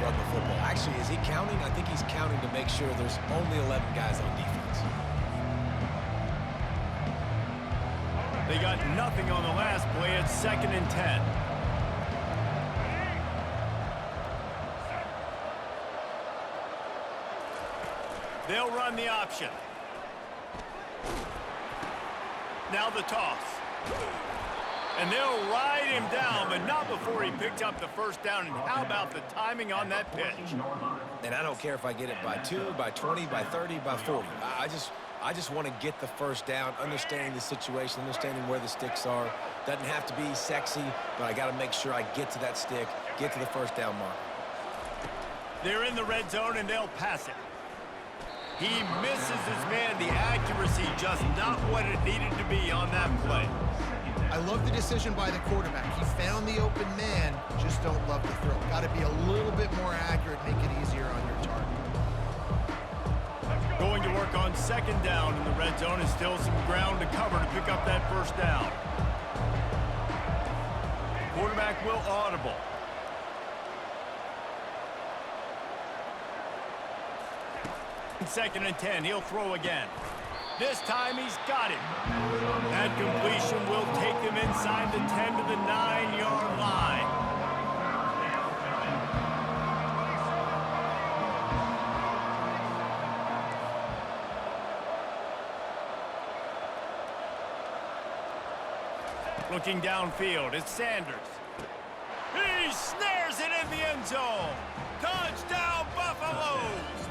run the football. Actually, is he counting? I think he's counting to make sure there's only 11 guys on defense. They got nothing on the last play. It's 2nd and 10. They'll run the option. Now the toss. And they'll ride him down, but not before he picked up the first down. And how about the timing on that pitch? And I don't care if I get it by 2, by 20, by 30, by 40. I just want to get the first down, understanding the situation, understanding where the sticks are. Doesn't have to be sexy, but I got to make sure I get to that stick, get to the first down mark. They're in the red zone, and they'll pass it. He misses his man. The accuracy just not what it needed to be on that play. I love the decision by the quarterback. He found the open man, just don't love the throw. Got to be a little bit more accurate, make it easier on your target. Going to work on 2nd down in the red zone is still some ground to cover to pick up that first down. Quarterback will audible. Second and 10, he'll throw again. This time he's got it. That completion will take them inside the 10 to the 9-yard line. Looking downfield, it's Sanders. He snares it in the end zone. Touchdown, Buffaloes!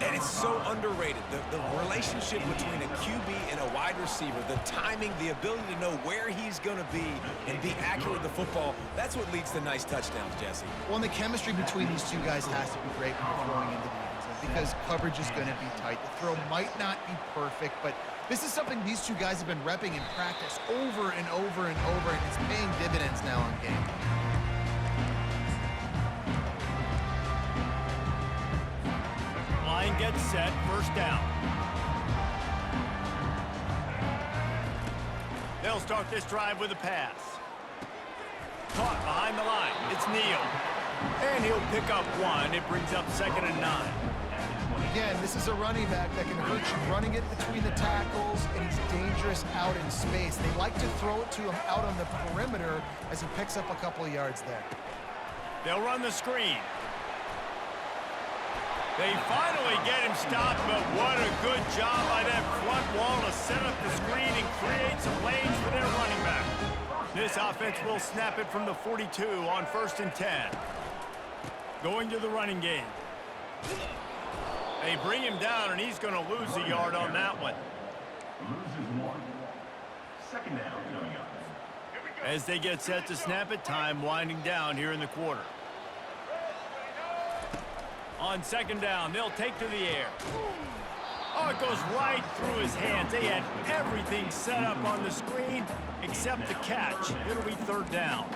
And it's so underrated. The relationship between a QB and a wide receiver, the timing, the ability to know where he's going to be and be accurate with the football, that's what leads to nice touchdowns, Jesse. Well, and the chemistry between these two guys has to be great when you're throwing into the end zone because coverage is going to be tight. The throw might not be perfect, but this is something these two guys have been repping in practice over and over and over, and it's paying dividends now on game. Line gets set, first down. They'll start this drive with a pass. Caught behind the line. It's Neal. And he'll pick up 1. It brings up 2nd and 9. Again, this is a running back that can hurt you running it between the tackles, and he's dangerous out in space. They like to throw it to him out on the perimeter as he picks up a couple of yards there. They'll run the screen. They finally get him stopped, but what a good job by that front wall to set up the screen and create some lanes for their running back. This offense will snap it from the 42 on 1st and 10. Going to the running game. They bring him down, and he's going to lose a yard on that one. Loses 1. 2nd down coming up. As they get set to snap it, time winding down here in the quarter. On 2nd down, they'll take to the air. Oh, it goes right through his hands. They had everything set up on the screen except the catch. It'll be 3rd down.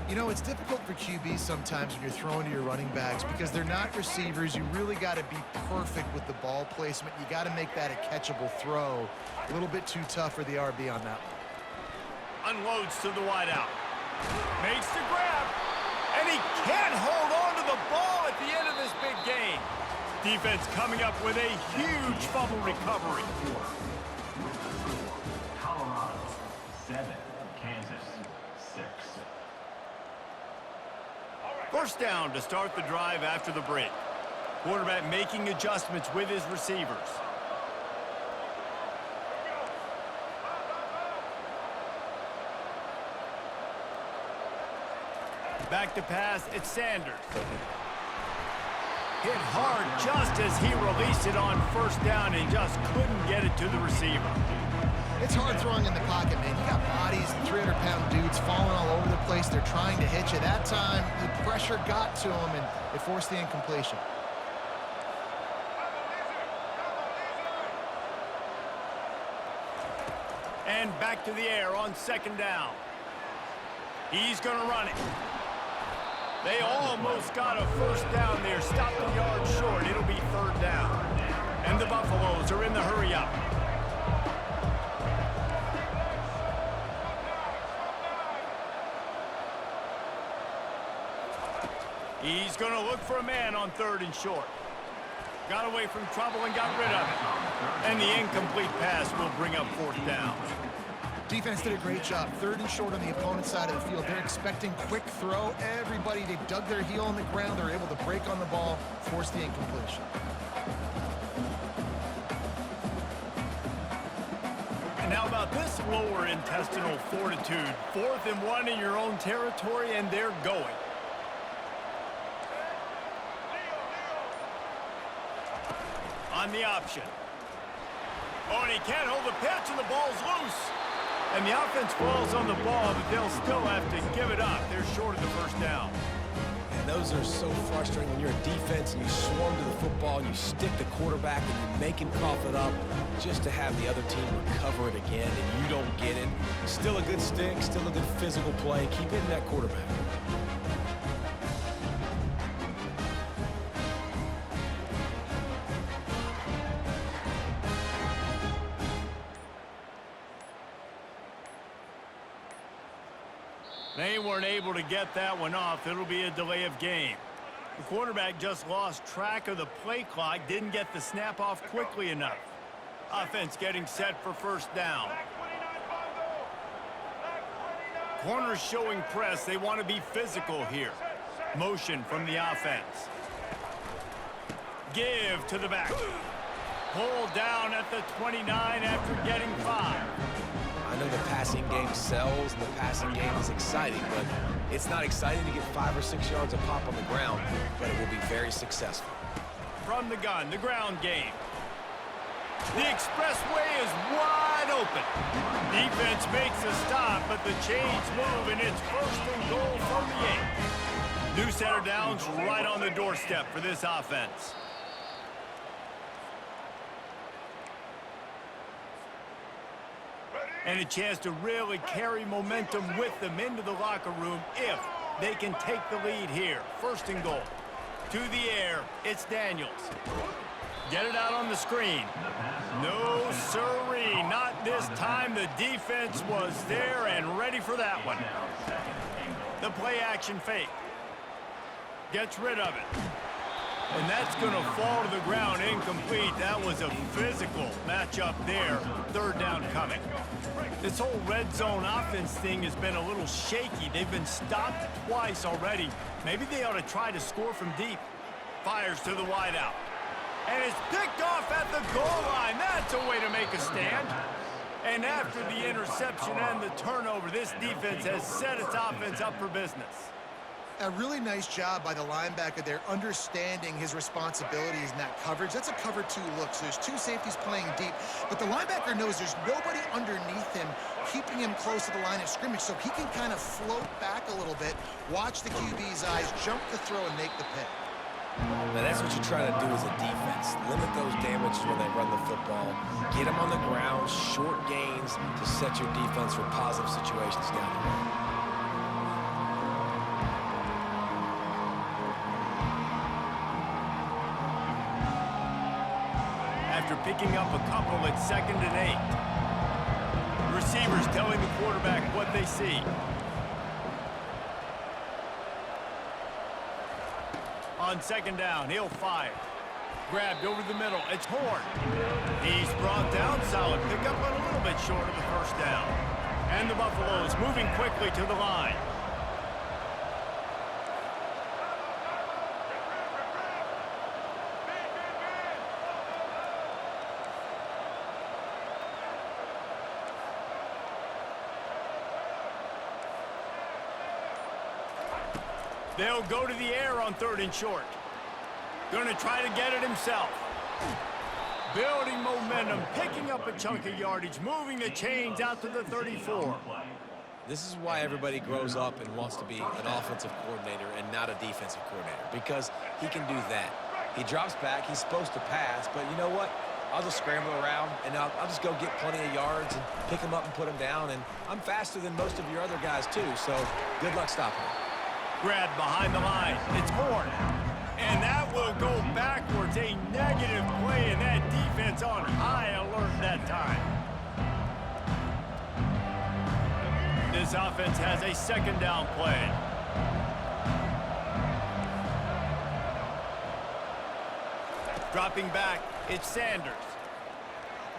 You know, it's difficult for QBs sometimes when you're throwing to your running backs because they're not receivers. You really got to be perfect with the ball placement. You got to make that a catchable throw. A little bit too tough for the RB on that one. Unloads to the wideout. Makes the grab. And he can't hold on to the ball at the end of this big game. Defense coming up with a huge fumble recovery. Colorado 7, Kansas 6. First down to start the drive after the break. Quarterback making adjustments with his receivers. Back to pass, it's Sanders. Hit hard just as he released it on 1st down and just couldn't get it to the receiver. It's hard throwing in the pocket, man. You got bodies, 300-pound dudes falling all over the place. They're trying to hit you. That time, the pressure got to him, and it forced the incompletion. And back to the air on 2nd down. He's going to run it. They almost got a first down there. Stopped the yard short. It'll be 3rd down. And the Buffaloes are in the hurry up. He's going to look for a man on 3rd and short. Got away from trouble and got rid of it. And the incomplete pass will bring up 4th down. Defense did a great job. 3rd and short on the opponent's side of the field. They're expecting quick throw. Everybody, they dug their heel on the ground. They're able to break on the ball, force the incompletion. And how about this lower intestinal fortitude? 4th and 1 in your own territory, and they're going. On the option. Oh, and he can't hold the pitch, and the ball's loose. And the offense falls on the ball, but they'll still have to give it up. They're short of the 1st down. And those are so frustrating when you're a defense and you swarm to the football and you stick the quarterback and you make him cough it up just to have the other team recover it again and you don't get it. Still a good stick, still a good physical play. Keep hitting that quarterback. They weren't able to get that one off. It'll be a delay of game. The quarterback just lost track of the play clock, didn't get the snap off quickly enough. Offense getting set for 1st down. Corners showing press. They want to be physical here. Motion from the offense. Give to the back. Pulled down at the 29 after getting 5. I know the passing game sells and the passing game is exciting, but it's not exciting to get 5 or 6 yards of pop on the ground, but it will be very successful. From the gun, the ground game. The expressway is wide open. Defense makes a stop, but the chains move, and it's 1st and goal from the 8. New center downs right on the doorstep for this offense. And a chance to really carry momentum with them into the locker room if they can take the lead here. 1st and goal. To the air, it's Daniels. Get it out on the screen. No siree, not this time. The defense was there and ready for that one. The play action fake. Gets rid of it. And that's going to fall to the ground incomplete. That was a physical matchup there. 3rd down coming. This whole red zone offense thing has been a little shaky. They've been stopped twice already. Maybe they ought to try to score from deep. Fires to the wideout. And it's picked off at the goal line. That's a way to make a stand. And after the interception and the turnover, this defense has set its offense up for business. A really nice job by the linebacker there, understanding his responsibilities in that coverage. That's a cover 2 look, so there's 2 safeties playing deep, but the linebacker knows there's nobody underneath him keeping him close to the line of scrimmage, so he can kind of float back a little bit, watch the QB's eyes, jump the throw, and make the pick. Now that's what you try to do as a defense. Limit those damages when they run the football. Get them on the ground, short gains to set your defense for positive situations down the road. After picking up a couple at 2nd and 8. Receivers telling the quarterback what they see. On 2nd down, he'll fire. Grabbed over the middle. It's Horn. He's brought down. Solid pickup, but a little bit short of the 1st down. And the Buffaloes moving quickly to the line. They'll go to the air on 3rd and short. Going to try to get it himself. Building momentum, picking up a chunk of yardage, moving the chains out to the 34. This is why everybody grows up and wants to be an offensive coordinator and not a defensive coordinator, because he can do that. He drops back, he's supposed to pass, but you know what? I'll just scramble around, and I'll just go get plenty of yards and pick him up and put him down, and I'm faster than most of your other guys too, so good luck stopping him. Grabbed behind the line. It's Horn. And that will go backwards. A negative play, and that defense on high alert that time. This offense has a 2nd down play. Dropping back, it's Sanders.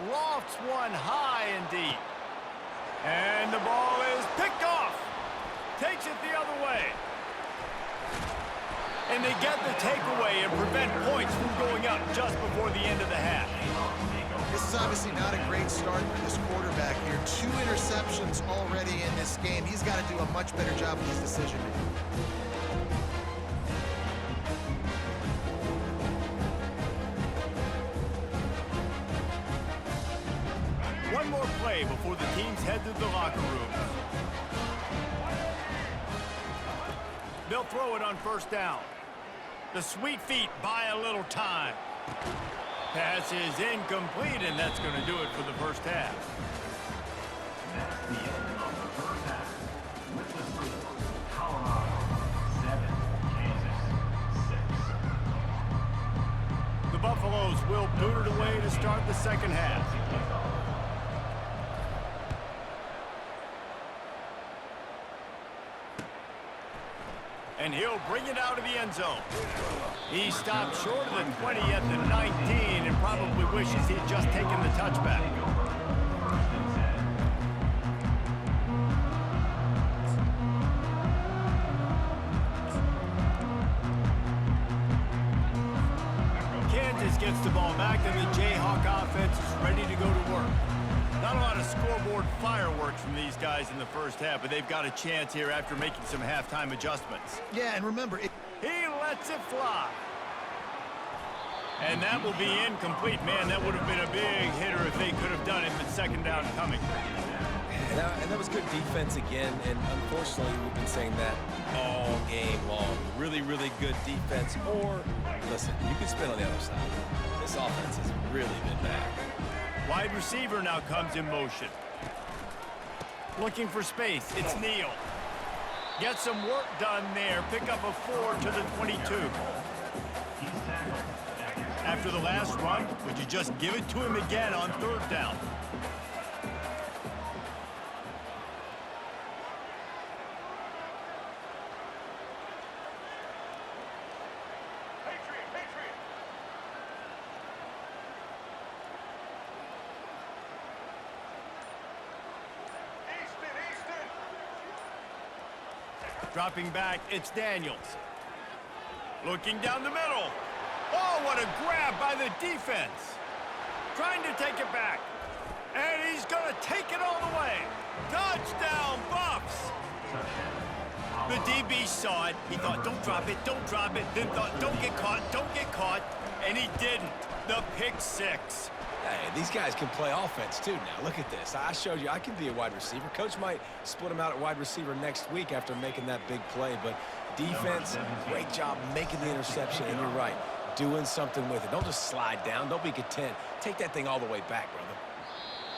Lofts one high and deep. And the ball is picked off. Takes it the other way. And they get the takeaway and prevent points from going up just before the end of the half. This is obviously not a great start for this quarterback here. 2 interceptions already in this game. He's got to do a much better job with his decision-making. One more play before the teams head to the locker rooms. They'll throw it on first down. The sweet feet buy a little time. Pass is incomplete, and that's going to do it for the first half. That's the end of the first half. With the score, Colorado 7, Kansas 6. The Buffaloes will boot it away to start the second half. And he'll bring it out of the end zone. He stopped short of the 20 at the 19 and probably wishes he'd just taken the touchback. Kansas gets the ball back, and the Jayhawk offense is ready to go to work. Not a lot of scoreboard fireworks from these guys in the first half, but they've got a chance here after making some halftime adjustments. Yeah, and remember, He lets it fly. And that will be incomplete. Man, that would have been a big hitter if they could have done it, but second down coming. And that was good defense again, and unfortunately, we've been saying that all game long. Really, really good defense. Or, listen, you can spin on the other side. This offense has really been bad. Wide receiver now comes in motion. Looking for space. It's Neal. Get some work done there. Pick up a 4 to the 22. After the last run, would you just give it to him again on third down? Dropping back, it's Daniels. Looking down the middle. Oh, what a grab by the defense. Trying to take it back. And he's going to take it all the way. Touchdown, Buffs. The DB saw it. He thought, don't drop it, don't drop it. Then thought, don't get caught, don't get caught. And he didn't. The pick six. Hey, these guys can play offense, too, now. Look at this. I showed you I can be a wide receiver. Coach might split him out at wide receiver next week after making that big play. But defense, great job making the interception. And you're right, doing something with it. Don't just slide down. Don't be content. Take that thing all the way back, brother.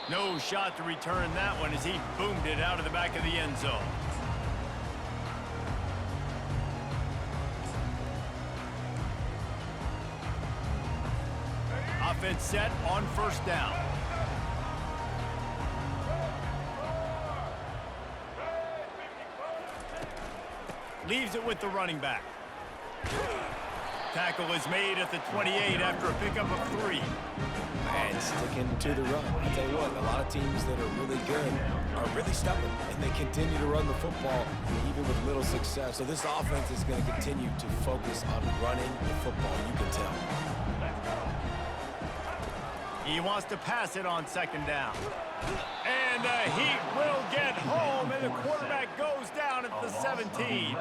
No shot to return that one as he boomed it out of the back of the end zone. Offense set on first down. Leaves it with the running back. Tackle is made at the 28 after a pickup of 3. And sticking to the run. I tell you what, a lot of teams that are really good are really stubborn, and they continue to run the football even with little success. So this offense is going to continue to focus on running the football. You can tell. He wants to pass it on second down. And the Heat will get home, and the quarterback goes down at the 17.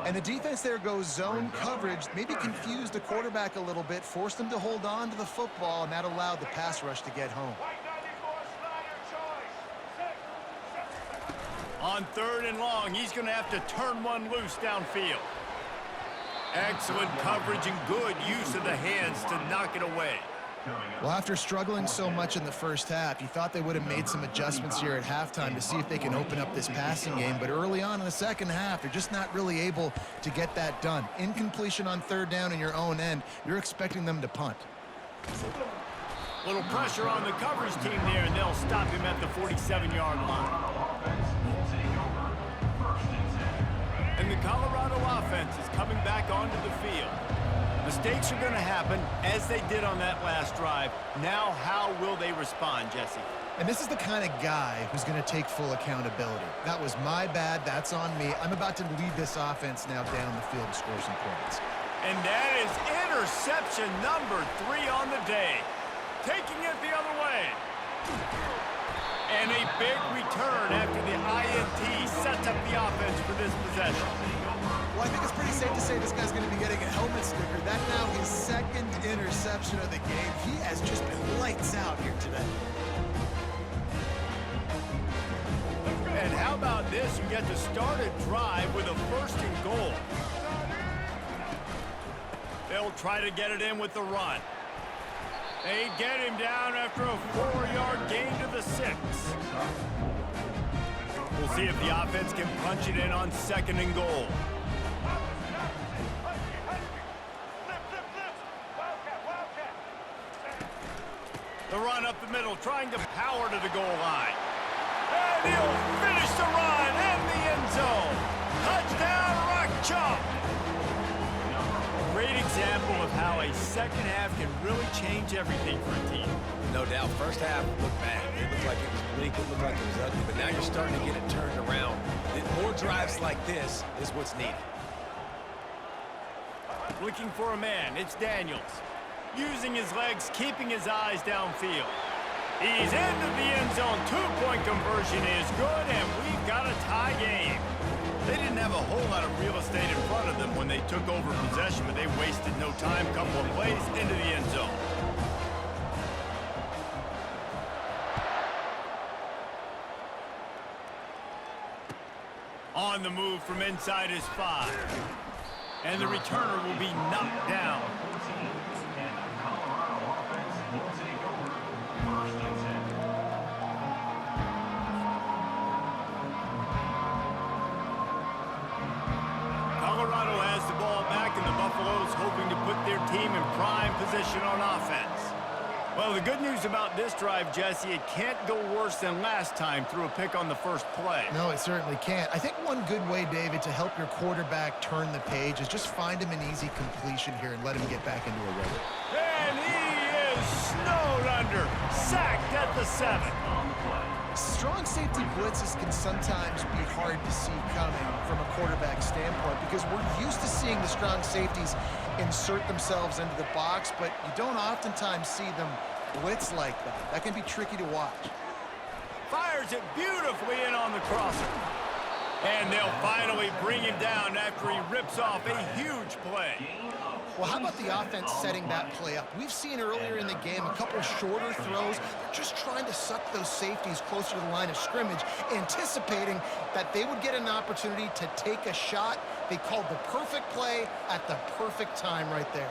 And the defense there goes zone coverage, maybe confused the quarterback a little bit, forced him to hold on to the football, and that allowed the pass rush to get home. On third and long, he's going to have to turn one loose downfield. Excellent coverage and good use of the hands to knock it away. Well, after struggling so much in the first half, you thought they would have made some adjustments here at halftime to see if they can open up this passing game. But early on in the second half, they're just not really able to get that done. Incompletion on third down in your own end, you're expecting them to punt. Little pressure on the coverage team there, and they'll stop him at the 47-yard line. And the Colorado offense is coming back onto the field. The Mistakes are going to happen, as they did on that last drive. Now, how will they respond, Jesse? And this is the kind of guy who's going to take full accountability. That was my bad. That's on me. I'm about to lead this offense now down the field and score some points. And that is interception number 3 on the day. Taking it the other way. And a big return after the INT sets up the offense for this possession. Well, I think it's pretty safe to say this guy's going to be getting a helmet sticker. That's now his second interception of the game. He has just been lights out here today. And how about this? You get to start a drive with a 1st and goal. They'll try to get it in with the run. They get him down after a 4-yard gain to the 6. We'll see if the offense can punch it in on 2nd and goal. The run up the middle, trying to power to the goal line. And he'll finish the run in the end zone. Touchdown, Rock Chalk. Great example of how a second half can really change everything for a team. No doubt. First half looked bad. It looked like it was bleak. It looked like it was ugly. But now you're starting to get it turned around. More drives like this is what's needed. Looking for a man. It's Daniels. Using his legs, keeping his eyes downfield. He's into the end zone. 2-point conversion is good, and we've got a tie game. They didn't have a whole lot of real estate in front of them when they took over possession, but they wasted no time. Couple of plays into the end zone. On the move from inside his 5. And the returner will be knocked down. Colorado has the ball back, and the Buffaloes hoping to put their team in prime position on offense. Well, the good news about this drive, Jesse, it can't go worse than last time through a pick on the first play. No, it certainly can't. I think one good way, David, to help your quarterback turn the page is just find him an easy completion here and let him get back into a rhythm. And he is snowed under, sacked at the 7. Strong safety blitzes can sometimes be hard to see coming from a quarterback standpoint because we're used to seeing the strong safeties insert themselves into the box, but you don't oftentimes see them blitz like that. That can be tricky to watch. Fires it beautifully in on the crosser. And they'll finally bring him down after he rips off a huge play. Well, how about the offense setting that play up? We've seen earlier in the game a couple shorter throws. They're just trying to suck those safeties closer to the line of scrimmage, anticipating that they would get an opportunity to take a shot. They called the perfect play at the perfect time right there.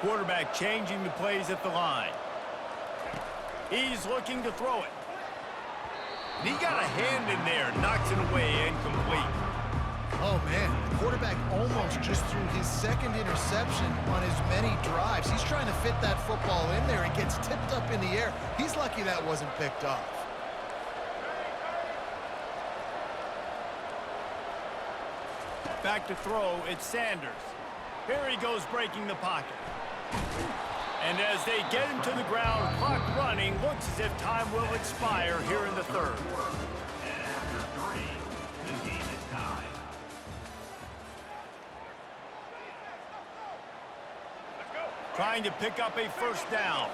Quarterback changing the plays at the line. He's looking to throw it. And he got a hand in there, knocks it away, incomplete. Oh, man, the quarterback almost just threw his second interception on as many drives. He's trying to fit that football in there. It gets tipped up in the air. He's lucky that wasn't picked off. Back to throw, it's Sanders. Here he goes breaking the pocket. And as they get him to the ground, clock running, looks as if time will expire here in the 3rd. And after 3, the game is tied. Trying to pick up a first down.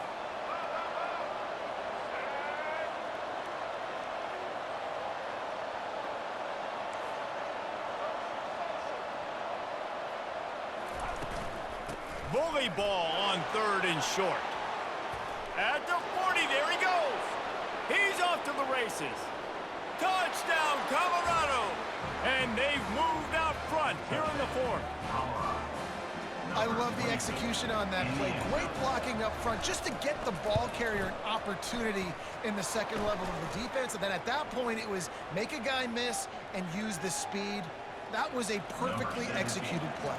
Bully ball on 3rd and short. At the 40, there he goes. He's off to the races. Touchdown, Colorado. And they've moved out front here in the 4th. I love the execution on that play. Great blocking up front just to get the ball carrier an opportunity in the second level of the defense. And then at that point, it was make a guy miss and use the speed. That was a perfectly executed play.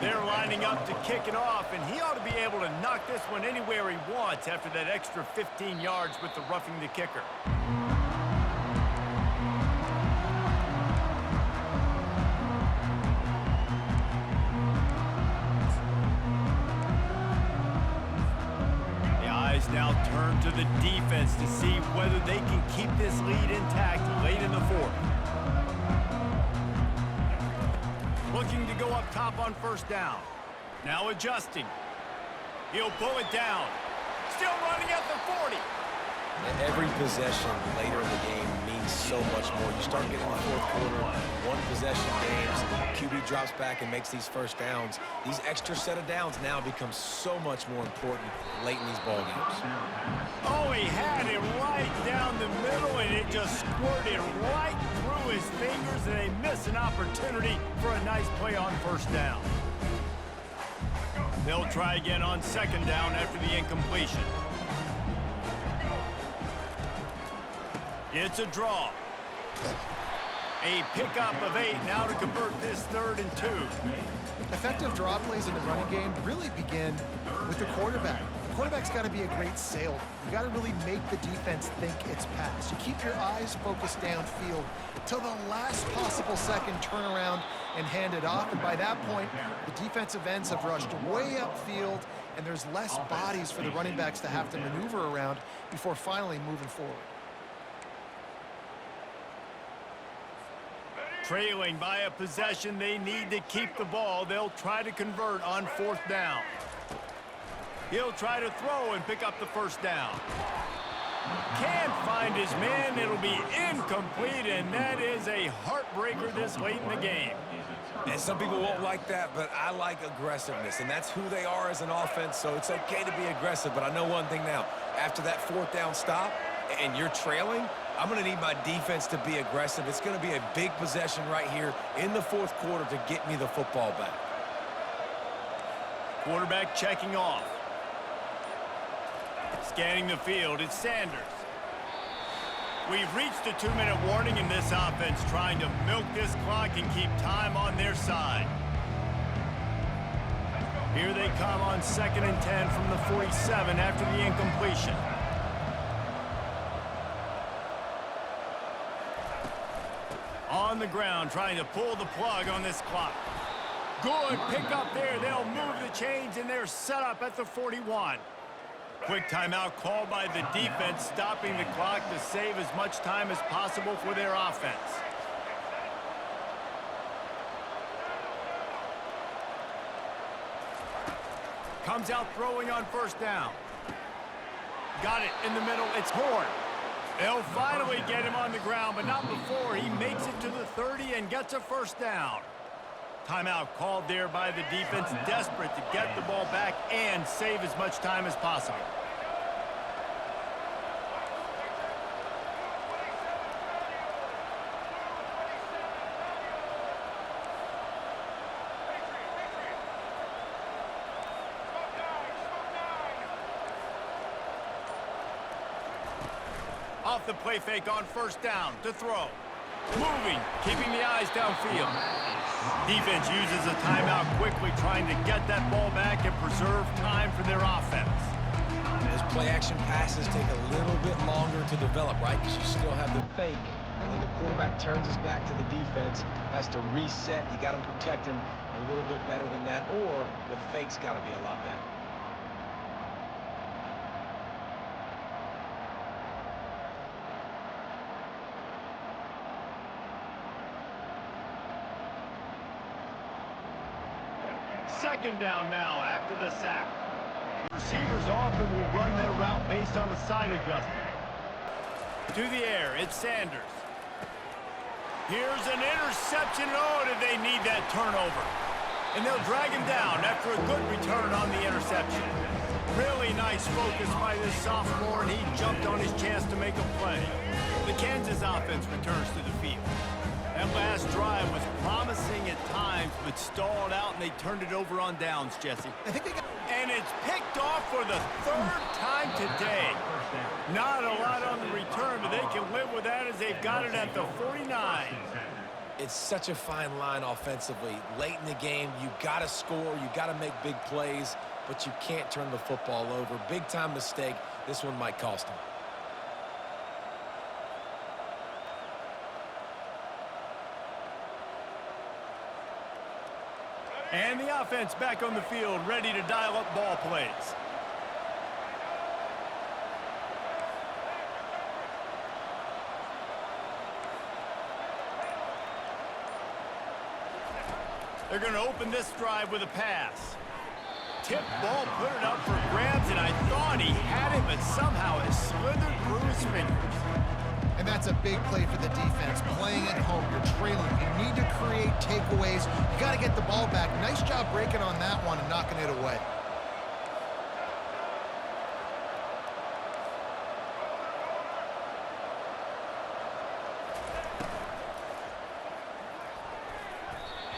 They're lining up to kick it off, and he ought to be able to knock this one anywhere he wants after that extra 15 yards with the roughing the kicker. now turn to the defense to see whether they can keep this lead intact late in the fourth. Looking to go up top on first down. Now adjusting. He'll pull it down. Still running at the 40. Every possession later in the game means so much more. You start getting the fourth quarter, one possession games, QB drops back and makes these first downs. These extra set of downs now become so much more important late in these ball games. Oh, he had it right down the middle, and it just squirted right through his fingers, and they miss an opportunity for a nice play on first down. They'll try again on second down after the incompletion. It's a draw. A pickup of 8 now to convert this 3rd and 2. Effective draw plays in the running game really begin with the quarterback. The quarterback's got to be a great salesman. You got to really make the defense think it's pass. You keep your eyes focused downfield till the last possible second, turn around and hand it off. And by that point, the defensive ends have rushed way upfield, and there's less bodies for the running backs to have to maneuver around before finally moving forward. Trailing by a possession, they need to keep the ball. They'll try to convert on 4th down. He'll try to throw and pick up the first down. Can't find his man. It'll be incomplete, and that is a heartbreaker this late in the game. And some people won't like that, but I like aggressiveness, and that's who they are as an offense, so it's okay to be aggressive. But I know one thing now. After that 4th down stop and you're trailing, I'm going to need my defense to be aggressive. It's going to be a big possession right here in the 4th quarter to get me the football back. Quarterback checking off. Scanning the field, it's Sanders. We've reached a 2-minute warning in this offense, trying to milk this clock and keep time on their side. Here they come on 2nd and 10 from the 47 after the incompletion. On the ground, trying to pull the plug on this clock. Good pick up there. They'll move the chains, and they're set up at the 41. Quick timeout called by the defense, stopping the clock to save as much time as possible for their offense. Comes out throwing on first down. Got it in the middle. It's Horn. They'll finally get him on the ground, but not before he makes it to the 30 and gets a first down. Timeout called there by the defense, desperate to get the ball back and save as much time as possible. Off the play fake on first down to throw. Moving, keeping the eyes downfield. Defense uses a timeout quickly, trying to get that ball back and preserve time for their offense. Those play-action passes take a little bit longer to develop, right? Because you still have the fake. When the quarterback turns his back to the defense, has to reset. You got to protect him a little bit better than that, or the fake's got to be a lot better. Second down now after the sack. Receivers often will run their route based on a sign adjustment. To the air, it's Sanders. Here's an interception. Oh, did they need that turnover? And they'll drag him down after a good return on the interception. Really nice focus by this sophomore, and he jumped on his chance to make a play. The Kansas offense returns to the field. That last drive was promising at times, but stalled out, and they turned it over on downs, Jesse. I think they got... And it's picked off for the 3rd time today. Not a lot on the return, but they can live with that as they've got it at the 49. It's such a fine line offensively. Late in the game, you got to score, you got to make big plays, but you can't turn the football over. Big-time mistake. This one might cost them. And the offense back on the field, ready to dial up ball plays. They're going to open this drive with a pass. Tip ball, put it up for grabs, and I thought he had it, but somehow it slithered through his fingers. And that's a big play for the defense. Playing at home, you're trailing. You need to create takeaways. You got to get the ball back. Nice job breaking on that one and knocking it away.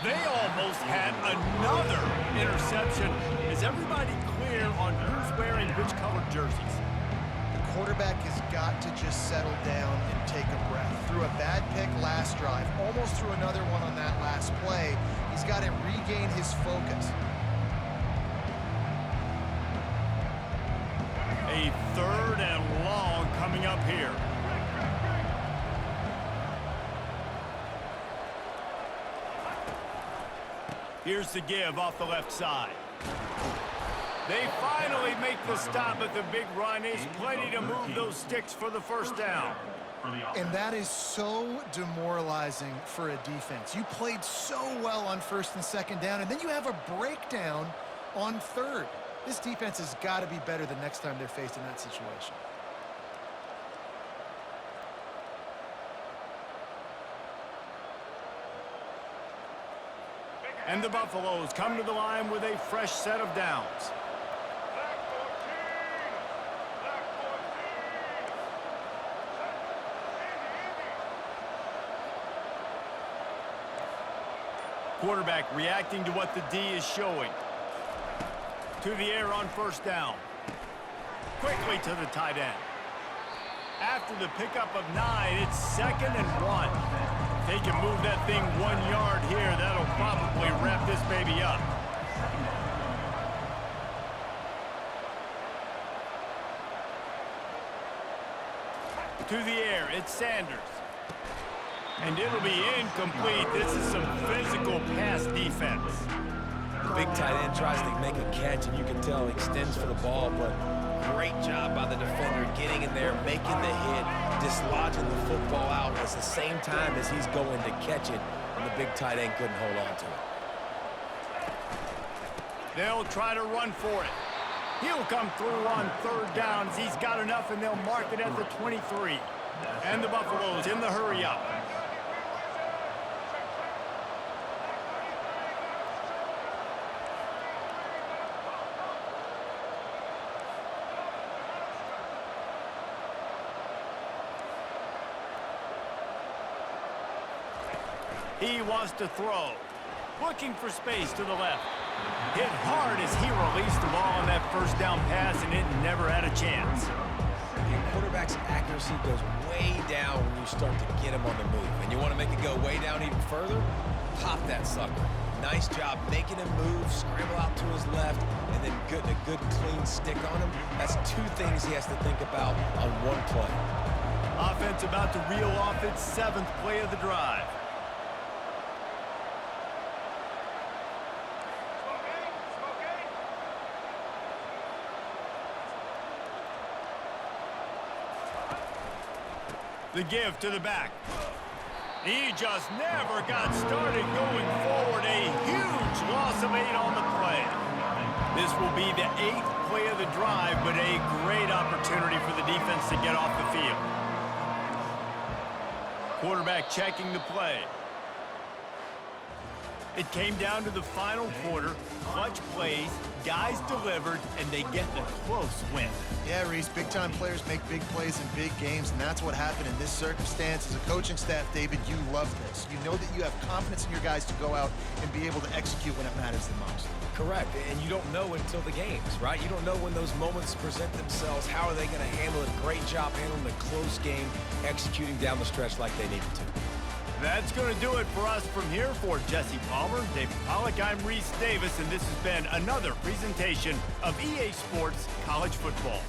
They almost had another interception. Is everybody clear on who's wearing which colored jerseys? The quarterback has got to just settle down and take a breath. Threw a bad pick last drive, almost threw another one on that last play. He's got to regain his focus. A 3rd and long coming up here. Here's the give off the left side. They finally make the stop at the big run. He's plenty to move those sticks for the first down. And that is so demoralizing for a defense. You played so well on 1st and 2nd down, and then you have a breakdown on 3rd. This defense has got to be better the next time they're faced in that situation. And the Buffaloes come to the line with a fresh set of downs. Quarterback reacting to what the D is showing. To the air on 1st down. Quickly to the tight end. After the pickup of 9, it's 2nd and 1. If they can move that thing 1 yard here, that'll probably wrap this baby up. To the air, it's Sanders. And it'll be incomplete. This is some physical pass defense. The big tight end tries to make a catch, and you can tell he extends for the ball, but great job by the defender getting in there, making the hit, dislodging the football out at the same time as he's going to catch it, and the big tight end couldn't hold on to it. They'll try to run for it. He'll come through on 3rd downs. He's got enough, and they'll mark it at the 23. And the Buffaloes in the hurry up. He wants to throw. Looking for space to the left. Hit hard as he released the ball on that 1st down pass, and it never had a chance. The quarterback's accuracy goes way down when you start to get him on the move. And you want to make it go way down even further? Pop that sucker. Nice job making him move, scramble out to his left, and then getting a good clean stick on him. That's 2 things he has to think about on 1 play. Offense about to reel off its 7th play of the drive. The give to the back. He just never got started going forward. A huge loss of 8 on the play. This will be the 8th play of the drive, but a great opportunity for the defense to get off the field. Quarterback checking the play. It came down to the final quarter. Clutch plays, guys delivered, and they get a close win. Yeah, Reese, big-time players make big plays in big games, and that's what happened in this circumstance. As a coaching staff, David, you love this. You know that you have confidence in your guys to go out and be able to execute when it matters the most. Correct, and you don't know until the games, right? You don't know when those moments present themselves. How are they going to handle it? Great job handling a close game, executing down the stretch like they needed to. That's going to do it for us from here. For Jesse Palmer, David Pollack, I'm Reese Davis, and this has been another presentation of EA Sports College Football.